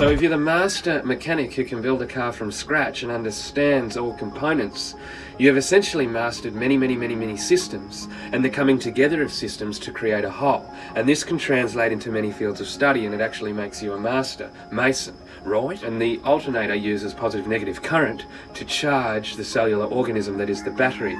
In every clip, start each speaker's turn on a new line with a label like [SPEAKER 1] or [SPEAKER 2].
[SPEAKER 1] So if you're the master mechanic who can build a car from scratch and understands all components, you have essentially mastered many systems, and the coming together of systems to create a whole. And this can translate into many fields of study, and it actually makes you a master mason, right? And the alternator uses positive-negative current to charge the cellular organism that is the battery.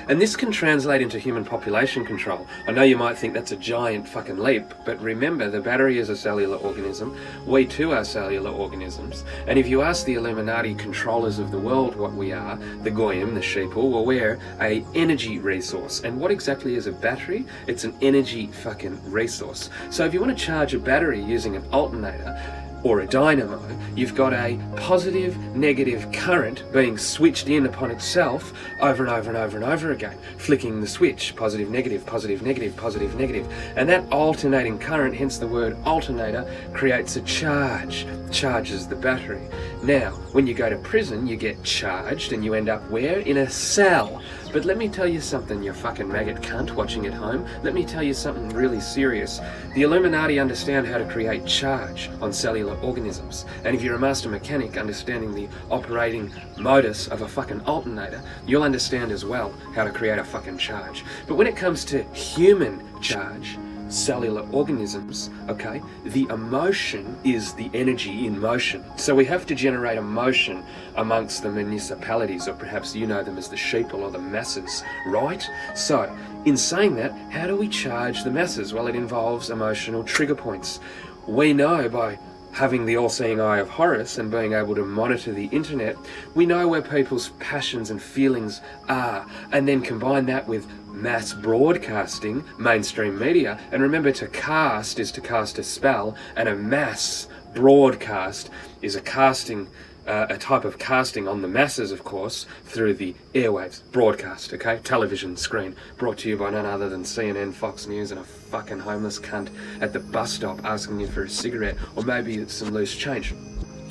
[SPEAKER 1] And this can translate into human population control. I know you might think that's a giant fucking leap, but remember, the battery is a cellular organism. We too are cellular organisms. And if you ask the Illuminati controllers of the world what we are, the Goyim, the sheeple, well, we're a energy resource. And what exactly is a battery? It's an energy fucking resource. So if you want to charge a battery using an alternator, or a dynamo, you've got a positive-negative current being switched in upon itself over and over and over and over again, flicking the switch, positive-negative, positive-negative, positive-negative. And that alternating current, hence the word alternator, creates a charge, charges the battery. Now, when you go to prison, you get charged and you end up where? In a cell. But let me tell you something, you fucking maggot cunt watching at home. Let me tell you something really serious. The Illuminati understand how to create charge on cellular organisms. And if you're a master mechanic understanding the operating modus of a fucking alternator, you'll understand as well how to create a fucking charge. But when it comes to human charge, cellular organisms, okay, the emotion is the energy in motion. So we have to generate emotion amongst the municipalities, or perhaps you know them as the sheeple or the masses, right? So, in saying that, how do we charge the masses? Well, it involves emotional trigger points. We know by having the all-seeing eye of Horus and being able to monitor the internet, we know where people's passions and feelings are, and then combine that with mass broadcasting, mainstream media. And remember, to cast is to cast a spell, and a mass broadcast is a type of casting on the masses, of course, through the airwaves, broadcast, okay? Television screen, brought to you by none other than CNN, Fox News, and a fucking homeless cunt at the bus stop asking you for a cigarette, or maybe it's some loose change.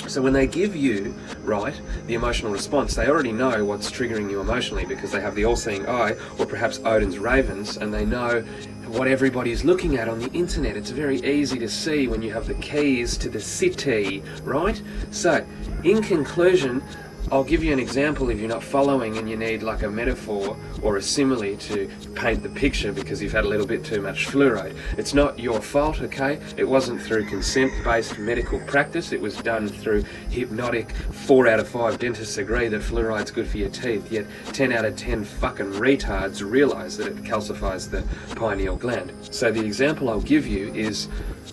[SPEAKER 1] So when they give you, right, the emotional response, they already know what's triggering you emotionally because they have the all-seeing eye, or perhaps Odin's ravens, and they know what everybody's looking at on the internet. It's very easy to see when you have the keys to the city, right? So, in conclusion, I'll give you an example if you're not following and you need like a metaphor or a simile to paint the picture because you've had a little bit too much fluoride. It's not your fault, okay? It wasn't through consent-based medical practice. It was done through hypnotic. 4 out of 5 dentists agree that fluoride's good for your teeth, yet 10 out of 10 fucking retards realise that it calcifies the pineal gland. So the example I'll give you is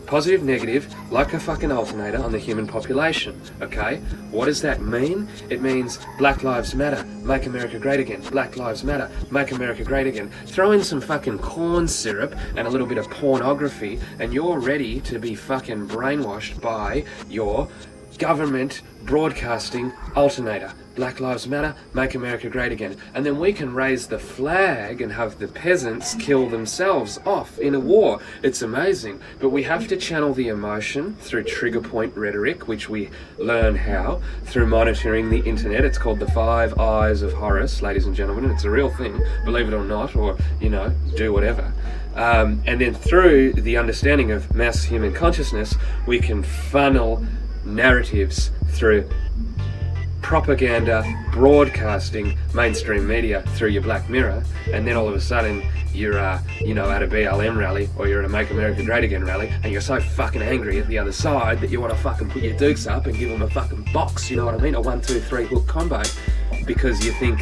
[SPEAKER 1] positive, negative, like a fucking alternator on the human population, okay? What does that mean? It means Black Lives Matter, make America great again. Black Lives Matter, make America great again. Throw in some fucking corn syrup and a little bit of pornography and you're ready to be fucking brainwashed by your government broadcasting alternator. Black Lives Matter, make America great again. And then we can raise the flag and have the peasants kill themselves off in a war. It's amazing. But we have to channel the emotion through trigger point rhetoric, which we learn how through monitoring the internet. It's called the 5 Eyes of Horus, ladies and gentlemen. It's a real thing, believe it or not, or, you know, do whatever. And then through the understanding of mass human consciousness, we can funnel narratives through propaganda, broadcasting, mainstream media through your Black Mirror, and then all of a sudden you're at a BLM rally or you're at a Make America Great Again rally, and you're so fucking angry at the other side that you want to fucking put your dukes up and give them a fucking box, you know what I mean? A 1, 2, 3 hook combo, because you think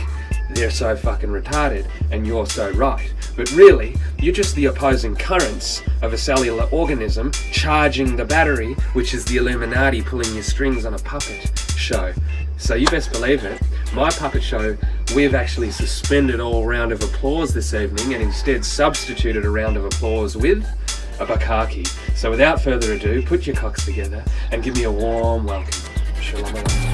[SPEAKER 1] they're so fucking retarded and you're so right. But really, you're just the opposing currents of a cellular organism charging the battery, which is the Illuminati pulling your strings on a puppet show. So you best believe it, my puppet show, we've actually suspended all round of applause this evening and instead substituted a round of applause with a bukkake. So without further ado, put your cocks together and give me a warm welcome. Shalom alaikum.